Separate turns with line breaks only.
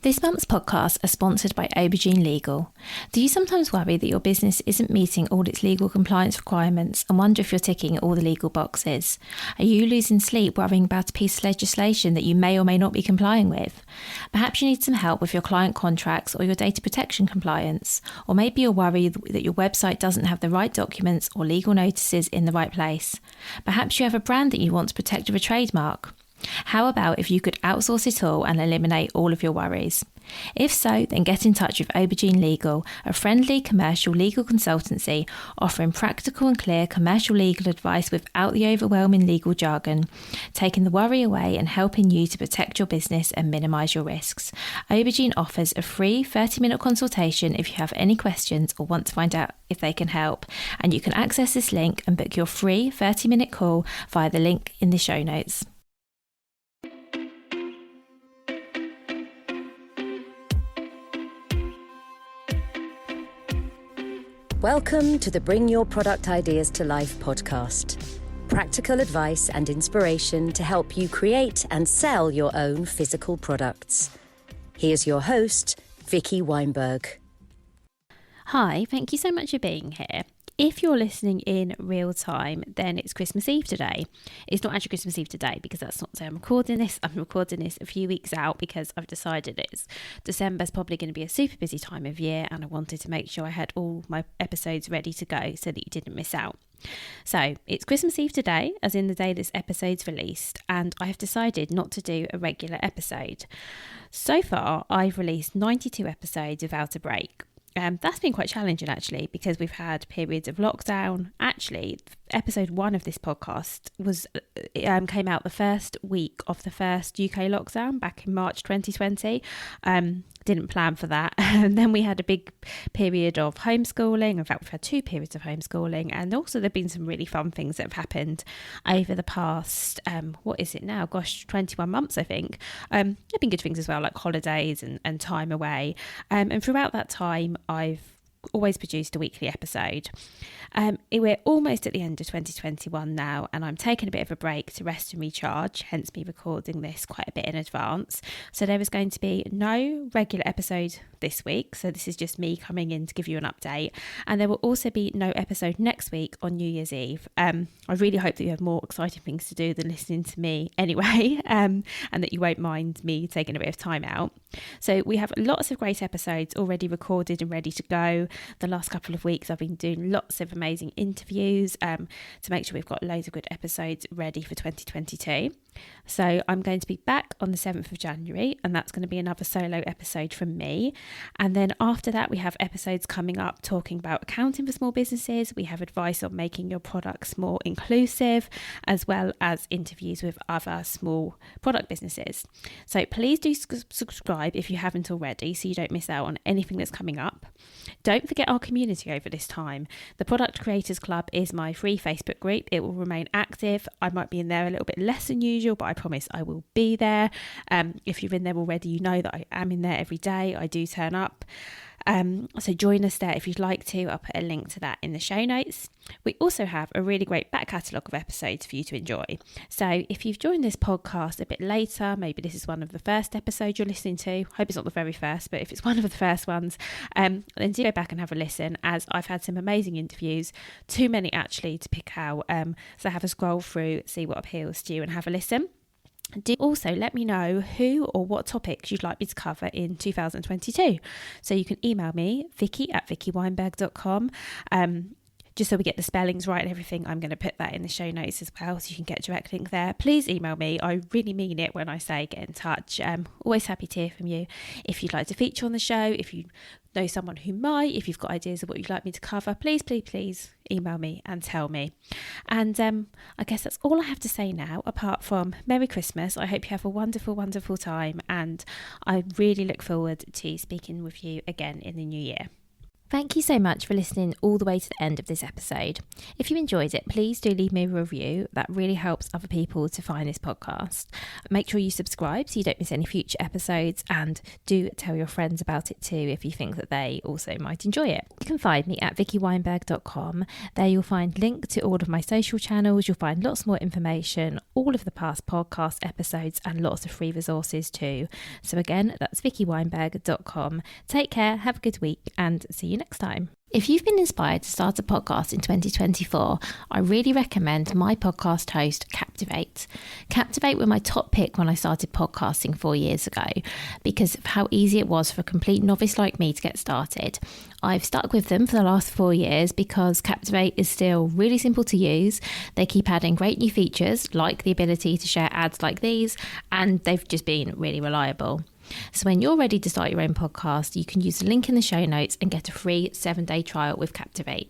This month's podcasts are sponsored by Aubergine Legal. Do you sometimes worry that your business isn't meeting all its legal compliance requirements and wonder if you're ticking all the legal boxes? Are you losing sleep worrying about a piece of legislation that you may or may not be complying with? Perhaps you need some help with your client contracts or your data protection compliance. Or maybe you're worried that your website doesn't have the right documents or legal notices in the right place. Perhaps you have a brand that you want to protect with a trademark. How about if you could outsource it all and eliminate all of your worries? If so, then get in touch with Aubergine Legal, a friendly commercial legal consultancy offering practical and clear commercial legal advice without the overwhelming legal jargon, taking the worry away and helping you to protect your business and minimise your risks. Aubergine offers a free 30-minute consultation if you have any questions or want to find out if they can help, and you can access this link and book your free 30-minute call via the link in the show notes.
Welcome to the Bring Your Product Ideas to Life podcast. Practical advice and inspiration to help you create and sell your own physical products. Here's your host, Vicki Weinberg.
Hi, thank you so much for being here. If you're listening in real time, then it's Christmas Eve today. It's not actually Christmas Eve today because that's not the day I'm recording this. I'm recording this a few weeks out because I've decided December's probably going to be a super busy time of year, and I wanted to make sure I had all my episodes ready to go so that you didn't miss out. So it's Christmas Eve today, as in the day this episode's released, and I have decided not to do a regular episode. So far, I've released 92 episodes without a break. That's been quite challenging actually, because we've had periods of lockdown. Actually, episode 1 of this podcast came out the first week of the first UK lockdown back in March 2020. Didn't plan for that. And then we had a big period of homeschooling. In fact, we've had 2 periods of homeschooling, and also there've been some really fun things that have happened over the past 21 months, I think. There've been good things as well, like holidays and time away, and throughout that time I've always produced a weekly episode. We're almost at the end of 2021 now, and I'm taking a bit of a break to rest and recharge, hence me recording this quite a bit in advance. So there is going to be no regular episode this week, so this is just me coming in to give you an update, and there will also be no episode next week on New Year's Eve. I really hope that you have more exciting things to do than listening to me anyway, and that you won't mind me taking a bit of time out. So we have lots of great episodes already recorded and ready to go. The last couple of weeks I've been doing lots of amazing interviews to make sure we've got loads of good episodes ready for 2022. So I'm going to be back on the 7th of January, and that's going to be another solo episode from me. And then after that, we have episodes coming up talking about accounting for small businesses. We have advice on making your products more inclusive, as well as interviews with other small product businesses. So please do subscribe if you haven't already, so you don't miss out on anything that's coming up. Don't forget our community over this time. The Product Creators Club is my free Facebook group. It will remain active. I might be in there a little bit less than usual, but I promise I will be there. If you're in there already, you know that I am in there every day. I do turn up. So join us there if you'd like to. I'll put a link to that in the show notes. We also have a really great back catalogue of episodes for you to enjoy. So if you've joined this podcast a bit later, maybe this is one of the first episodes you're listening to. Hope it's not the very first, but if it's one of the first ones, then do go back and have a listen, as I've had some amazing interviews, too many actually to pick out. So have a scroll through, see what appeals to you, and have a listen. Do also let me know who or what topics you'd like me to cover in 2022. So you can email me, vicky@vickiweinberg.com. Just so we get the spellings right and everything, I'm going to put that in the show notes as well, so you can get a direct link there. Please email me. I really mean it when I say get in touch. Always happy to hear from you. If you'd like to feature on the show, if you know someone who might, if you've got ideas of what you'd like me to cover, please email me and tell me. And I guess that's all I have to say now, apart from Merry Christmas. I hope you have a wonderful, wonderful time, and I really look forward to speaking with you again in the new year. Thank you so much for listening all the way to the end of this episode. If you enjoyed it, please do leave me a review. That really helps other people to find this podcast. Make sure you subscribe so you don't miss any future episodes, and do tell your friends about it too if you think that they also might enjoy it. You can find me at vickyweinberg.com. There you'll find link to all of my social channels. You'll find lots more information, all of the past podcast episodes, and lots of free resources too. So again, that's vickyweinberg.com. Take care, have a good week, and see you next time. If you've been inspired to start a podcast in 2024, I really recommend my podcast host, Captivate. Captivate were my top pick when I started podcasting 4 years ago because of how easy it was for a complete novice like me to get started. I've stuck with them for the last 4 years because Captivate is still really simple to use. They keep adding great new features like the ability to share ads like these, and they've just been really reliable. So when you're ready to start your own podcast, you can use the link in the show notes and get a free 7-day trial with Captivate.